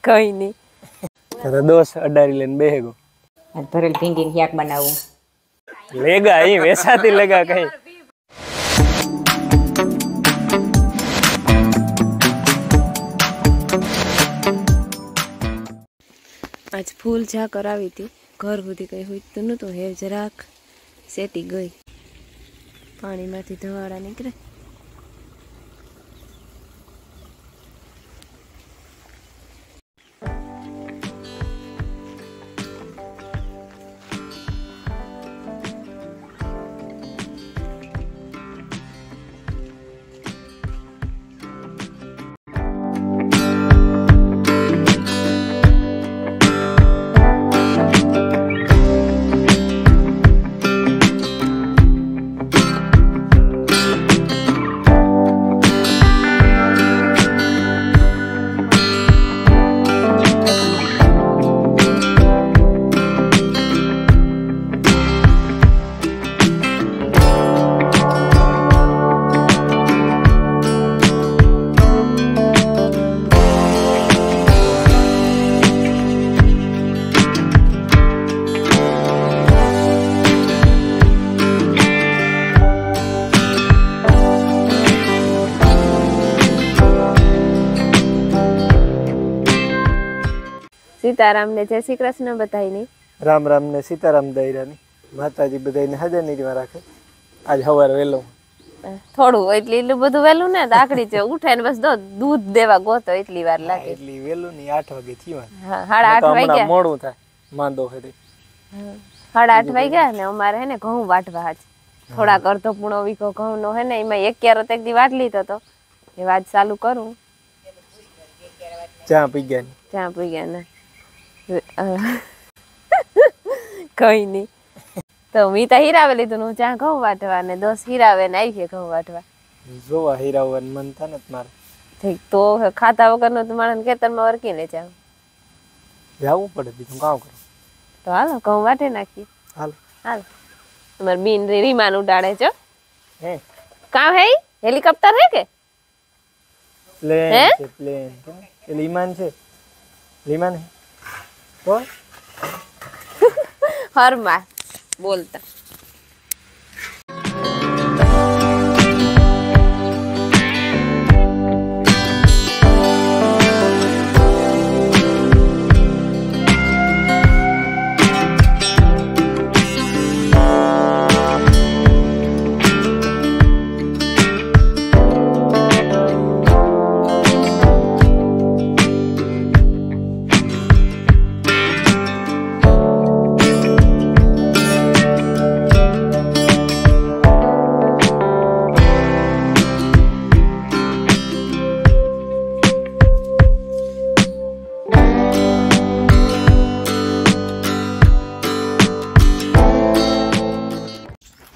કઈ નહીં તો દોસ્ત અડારી લઈને બેહેગો ભરેલ ભીંડી શાક બનાવું લેગા અહીં વેસાતી લેગા કઈ આજ ફૂલ જા કરાવી હતી ઘર સુધી કઈ હોય તો નહોતું હેર જરાક સેટી ગઈ પાણીમાંથી ધવાડા નીકળે सीताराम ने जय श्री कृष्ण बताई नहीं राम राम ने सीताराम दईरानी माताजी बधाईने हाजर नीतिमा राखे आज हवार वेलो થોડું એટલું બધું વેલું ને આકડી છે ઉઠે ને બસ દૂધ દેવા ગોતો એટલી વાર લાગે એટલી વેલું ની 8 વાગે થયું હા 8:30 વાગ્યા મોડું થાય માંદો હતી 8:30 વાગ્યા ને અમારે હે ને ઘઉં વાટવા આજ થોડા કરતો પૂણો વીકો ઘઉં નો હે ને એમાં એક ક્યારો એક દી વાટ લીધો તો એ વાત ચાલુ કરું ચા પી ગયા ને કઈ નહીં તો મીતા હીરાવે લીધું હું ચા ઘઉં વાટવા ને 10 હીરાવે ને આવી ઘઉં વાટવા જોવા હીરાવન મન થાય ને મારે ઠીક તો ખાતા વગર નો તમારે ખેતરમાં વરકી ને જાવ જાવું પડે બીજું કામ કરો તો હાલો ઘઉં વાટે નાખીએ હાલ તમારે બીન રીમાન ઉડાડે છો હે કામ હે હેલિકોપ્ટર હે કે પ્લેન એ લીમાન છે લીમાન હે તો હરમાં બોલતા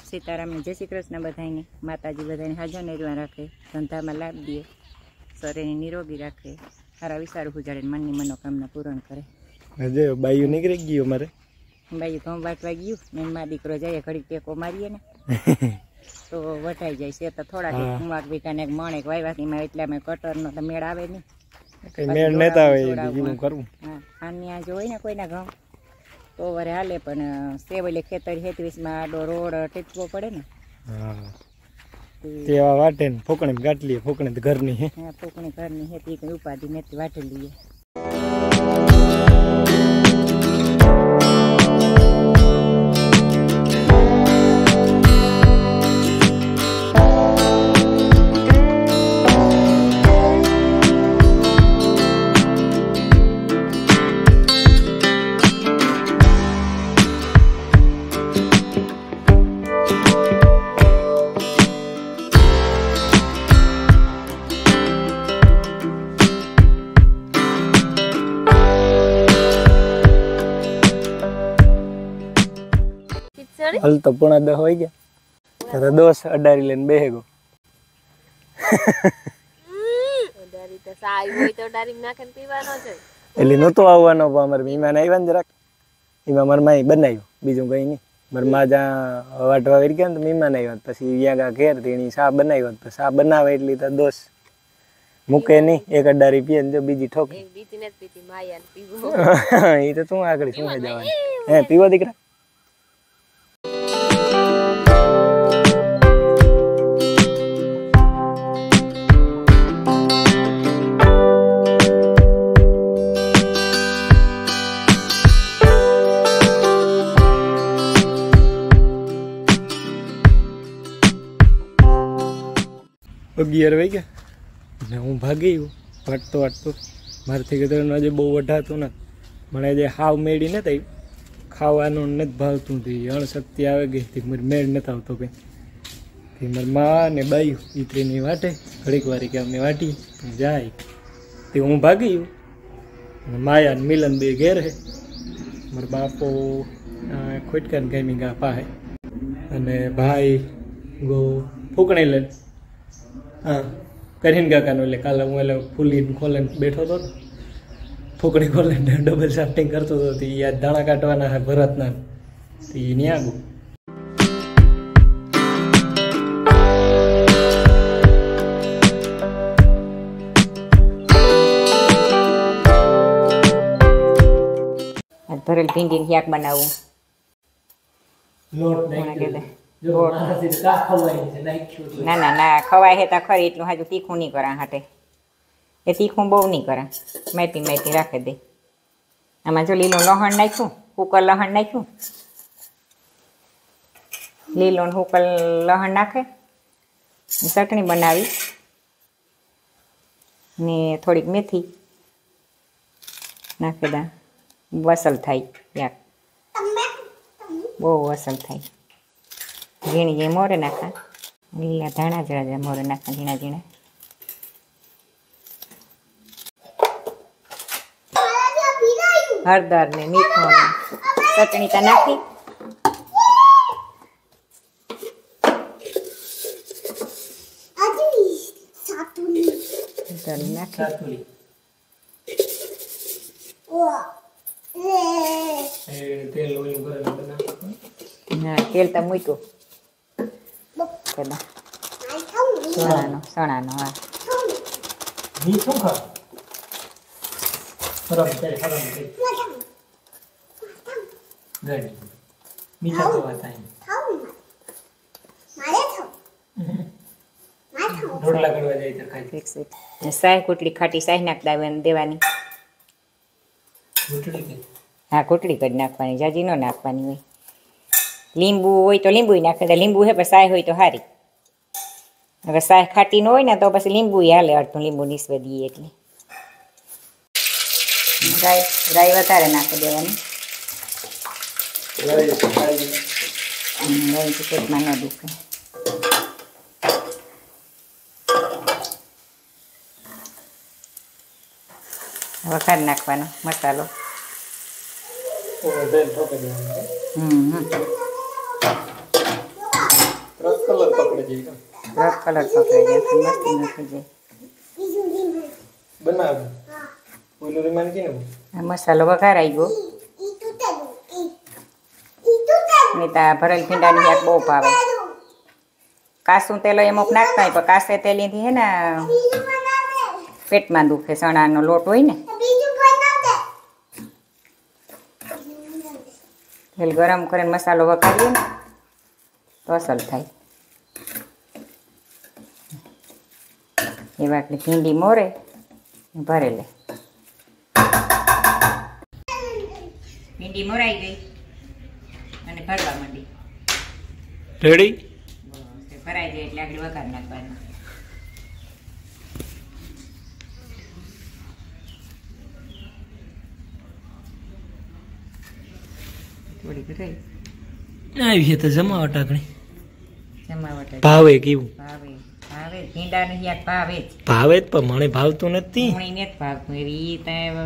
सीताराम ने जय श्री कृष्ण बधाई माताजी बधाई हाजर निर्वा राखे धंधा में लाभ दिए शरीर ने निरोगी राखे हारा विचार गुजारे मन की मनोकामना पूर्ण करे अजय बायू निकली गयो मारे बायू घઉં વાટવા ગયું ને માં દીકરો જાય ઘડીક ટેકો મારીએ ને તો વટાઈ જાય છે તો થોડા કુંવાક બીકાને એક મણ એક વાયવાથી એટલે અમે કટર નો તો મેળ આવે નહીં કઈ મેળ નતા આવે બીજું કરું હા આન્યા જો હોય ને કોઈના ઘઉં તો વરે હાલે પણ સેવલે ખેતર 37 માં આડો રોડ ટેકવો પડે ને હા તેવા વાટે ને ફોકણે ગાટલી ફોકણે તો ઘરની હે હા ફોકણે ઘરની હે તી કઈ ઉપાધિ નથી વાટેલી हल तो पुणा 10 हो गया तो दोस्त अडारी लेने बेहेगो અડારી તો સાઈ હોય તો અડારી નાખીને પીવાનો છે એટલે નતો આવવાનો પણ અમાર મહેમાન આવ્યા ને જરાક એમાં માર માઈ બનાવ્યું બીજું કઈ નહીં માર માં જ્યાં વાટવા વેર ગયા તો મહેમાન આવ્યા પછી અહીંયા ઘેર તેની સા બનાવ્યો તો સા બનાવે એટલે તો દોસ્ત મૂકે નહીં, એક અડારી પીએ ને જો બીજી ઠોકે. એક બીજી નથી પીતી, માયા પીવો. એ તો તું આગળ શું જવાની હે પીવો દીકરા. અગિયાર વાગ્યા ને હું ભાગી ગયો વાટતો મારથી કીધું આજે બહુ વઢાતું ને મને જે હાવ મેળી નથી ખાવાનું નથી ભાવતું હતી, અણશક્તિ આવે ગઈ હતી, મારી મેળ નથી આવતો કંઈ. મારી મા ને બાઈ ઈત્રીની વાટે ઘડીક વારી કે અમે વાટી જાય તે હું ભાગી ગયો. અને માયા ને મિલન બે ઘેર હે, મારા બાપો ખોટકા ને ગમી ગા પાહે અને ભાઈ ગો ફૂકણી લઈને હા કરીને કાકાનું એટલે કાલે હું એટલે ફૂલી ખોલે બેઠો હતો ને ફૂકડી ખોલે ડબલ શાફ્ટિંગ કરતો હતો તે યાદ દાણા કાઢવાના હે ભરતના તે નહીં આગું. ભરેલ ભીંડી શાક બનાવવું. લોટ ના ના ના ખવાય હે તા ખરી, એટલું હાજુ તીખું નહીં કરા હાટે, એ તીખું બહુ નહીં કરા, માટી રાખી દે. આમાં જો લીલું લહણ નાખ્યું, હુકર લહણ નાખ્યું, લીલું હુકર લહણ નાખે, ચટણી બનાવી ને થોડીક મેથી નાખી દા, વસલ થાય યાર, બહુ વસલ થાય. ઝીણી ઝીણી મોરે નાખા, લીલા ધાણા જરા મોરે નાખા ઝીણા ઝીણા. હળદર ને મીઠું ને ચટણી તા નાખી. નાખી ના તેલ તો મૂક્યું સણાનો હા સાય કુટલી ખાટી સાય નાખતા દેવાની. હા કુટલી કરી નાખવાની, જાજી ન નાખવાની હોય. લીંબુ હોય તો લીંબુ નાખે, લીંબુ હે પણ સાય હોય તો સારી. અગર સાય ખાટી ન હોય ને તો પછી લીંબુ હાલે, અડધું લીંબુ નીસવે દઈએ એટલે. રાઈ વધારે નાખી દેવાની, રાઈ પેટમાં ન દુખે. વઘાર નાખવાનો મસાલો. કલર પકડી જાય, મસ્તી નાખી જાય. મસાલો વઘારાઈ ગયો. નહીં તો ભરેલ ભીંડાની શાક બહુ ભાવે. કાસું તેલ અમુક નાખતા હોય પણ કાસે તેલીથી હે ને પેટમાં દુખે, ચણાનો લોટ હોય ને. તેલ ગરમ કરીને મસાલો વઘારીએ ને તો અસલ થાય. એવા એટલે ભીંડી મોરે ભરે લે. ભીંડી મોરાઈ ગઈ અને ભરવા માંડી. રેડી ભરાઈ જાય એટલે આગળ વઘાર નાખવાનું. થોડીક રહી આવી તો જમાવટ આગળ જમાવટ ભાવે કેવું ભાવે ભાવે ભીંડાનું શાક ભાવે જ ભાવે જ પણ મને ભાવતું નથી. તોણી ને જ ભાવતું, એવી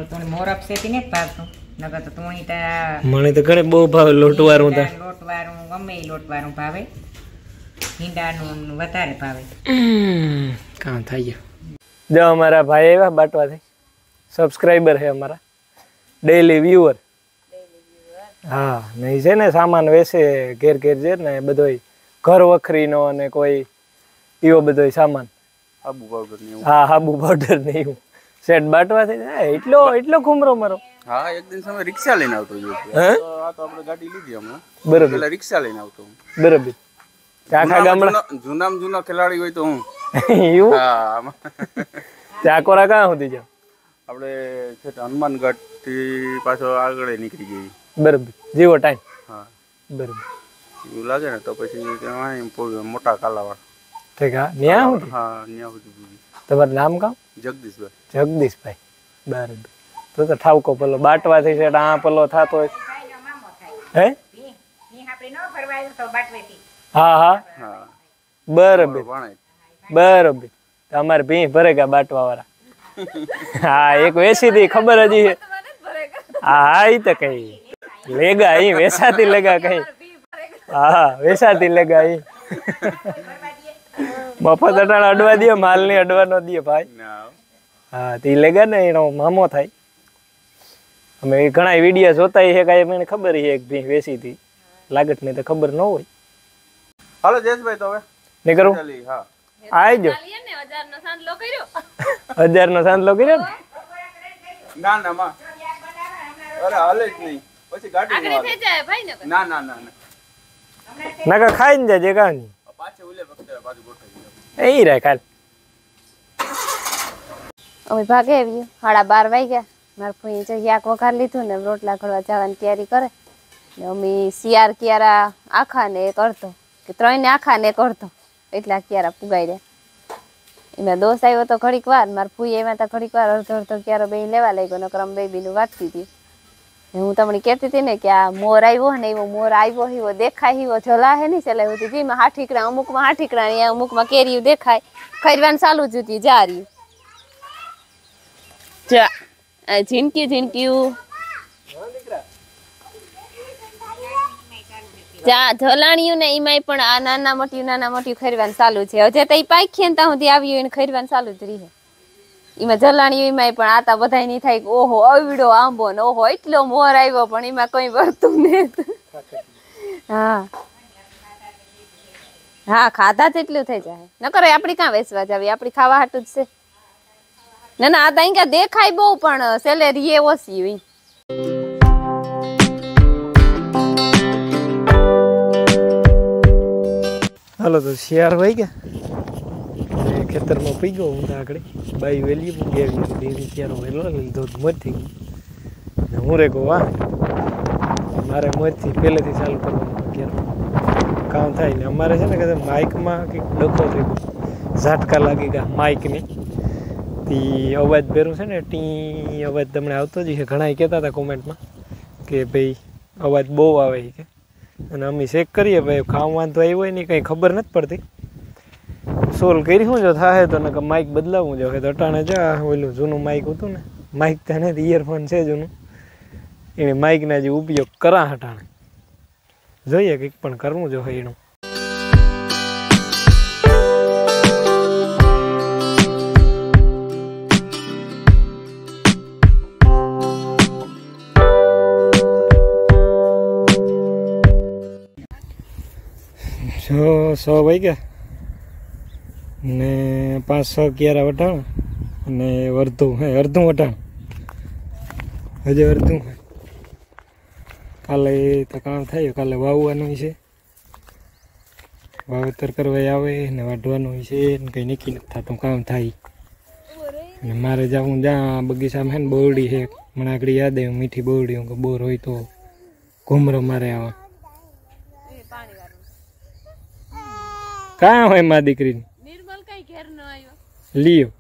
તોણી મોરપ છે તે ને જ ભાવતું. નકર તો તોણી તા મને તો ઘણે બહુ ભાવે લોટવાળું. લોટવાળું ગમે લોટવાળું ભાવે, ભીંડાનું વધારે ભાવે. કામ થાય ગયું. જો અમારા ભાઈ આવ્યા બાટવાથી, સબસ્ક્રાઈબર છે અમારા, ડેઈલી વ્યુઅર. હા નહીં છે ને સામાન વેચે ઘેર ઘેર છે ને બધો ઘર વખરીનો અને કોઈ એવો બધો સામાન આબુ પાવડર ને એવું. હા હાબુ પાવડર ને એવું સેટ બાટવા થઈ જાય એટલો ઘૂમરો મારો. હા એક દિન સમય રિક્ષા લઈને આવતો જો. હે આ તો આપણે ગાડી લીધી હમણાં. બરોબર પેલા રિક્ષા લઈને આવતો હું. બરોબર આખા ગામડા જૂનામાં જૂના ખેલાડી હોય તો હું. એવું હા ચાકોરા કાં સુધી જાવ આપણે હનુમાનગઢ થી પાછો આગળ નીકળી ગઈ. બરોબર જેવો ટાઈમ. હા બરોબર એવું લાગે ને તો પછી ત્યાં મોટા કાલાવાડ. ઠીક હા ન્યા હું હા ત્યાં સુધી. તમારું નામ કામ? જગદીશભાઈ. જગદીશભાઈ બરાબર. તો ઠાવકો પેલો બાટવાથી છે આ પેલો થતો હોય હે હા હા હા બરાબર બરાબર અમારે ભી ભરેગા બાટવા વાળા. હા એક વેસી દી ખબર હજી હા ઈ તો કઈ લેગા ઈ વેસાતી લેગા કઈ હા વેસાતી લેગા ઈ મફત અટાણ અડવા દે માલ ની અડવા ન દે ભાઈ. હા તે લેગા ને એનો મામો થાય. અમે ઘણા વિડીયો જોતા છે કાંઈ મને ખબર છે એક ભી વેસી હતી લાગત ને તો ખબર ન હોય. હાલો જયેશભાઈ તો હવે નહીં કરું હા આવજો 1000 નો સાંદલો કર્યો ને ના ના માં અરે હાલે જ નહીં પછી ગાડી થઈ જાય ભાઈ ને ના ના ના નાકા ખાઈ ને જાજે કાંઈ પાછે ઉલે વખતે બાજુ ગોઠવી એ રે ખાલ અમે ભાગે આવ્યું 12:30 વાગ્યા. મારા ફોઈ જગ્યા વઘાર લીધું ને રોટલા ઘડવા જવાની તૈયારી કરે ને અમે શિયાર ક્યારા આખા ને એક અડધો કે 3 ને આખા ને એક અડધો એટલા ક્યારા પુગાઈ રહ્યા. એમાં દોસ્ત આવ્યો તો ઘડીક વાર મારા ફૂઈ એમાં તો ઘડીક વાર અડધો ક્યારો બે લેવા લાગ્યો ને ક્રમ બેબીનું વાંચતી હતી. હું તમને કહેતી હતી ને કે આ મોર આવ્યો ને એવો મોર આવ્યો એવો દેખાય એવો જલા હે નહીં ચલાવી હતી જેમાં હાઠીકડા અમુકમાં હાઠીકડા ને અમુકમાં કેરીયું દેખાય ખરવાનું ચાલુ જ હતી જા રહ્યું જા ઝીણકી ઝીણક્યું જા ઢલાણ્યું ને એમાંય પણ આ નાના મોટી ખરવાનું ચાલુ છે. હજે તો એ પાખી ને ત્યાં સુધી આવ્યું એને ખરવાનું ચાલુ જ રહી. એમાં જલાણ્યું એમાંય પણ આતા બધા નહીં થાય ઓહો અવડો આંબો ને ઓહો એટલો મોર આવ્યો પણ એમાં કઈ વર્તું નહીં. હા હા ખાધા તેટલું થઈ જાય નકર આપડી ક્યાં વેચવા જાવી આપડી ખાવા હાટું જ છે. ના ના આ ત્યાં દેખાય બહુ પણ સેલેરી એ ઓછી હોય. હાલો તો શિયાર હોય ગયા ખેતરમાં પી ગયો હું આગળ બાઈ વેલી મૂકી આવી ડેરી ક્યારો વહેલો લીધો મોજ થઈ ગઈ હું રે કહું વાહ મારે મોજથી પહેલેથી ચાલુ કરવાનું ક્યારો કામ થાય ને અમારે છે ને કે માઇકમાં કંઈક ડખો થઈ ગયો ઝાટકા લાગી ગયા માઇકની તે અવાજ ભેરું છે ને ટી અવાજ તમને આવતો જ છે. ઘણા કહેતા હતા કોમેન્ટમાં કે ભાઈ અવાજ બહુ આવે કે અને અમે ચેક કરીએ ભાઈ ખાવા વાંધો આવ્યો હોય ને કંઈ ખબર નથી પડતી. સોલ્વ કરી શું જો થાય તો ને માઇક બદલાવું જો તો અટાણે જા ઓલું જૂનું માઇક હતું ને માઇક ત્યાં ઇયરફોન છે જૂનું એને માઇકના જે ઉપયોગ કરા હટાણે જોઈએ કંઈક પણ કરવું જો એનું. સો વાગ્યા ને 5-6 ક્યારા વટાણ અને અડધું વટાણ હજે અડધું કાલે તો કામ થાય કાલે વાવવાનું છે વાવેતર કરવા આવે ને વાઢવાનું છે ને કંઈ નીકળી નથી થતું કામ થાય. અને મારે જવું જ્યાં બગીચામાં છે ને બોરડી છે મને આગળ યાદ આવ્યું મીઠી બોરડી કે બોર હોય તો ઘૂમરો મારે આવા કાં હોય માં દીકરી લિયો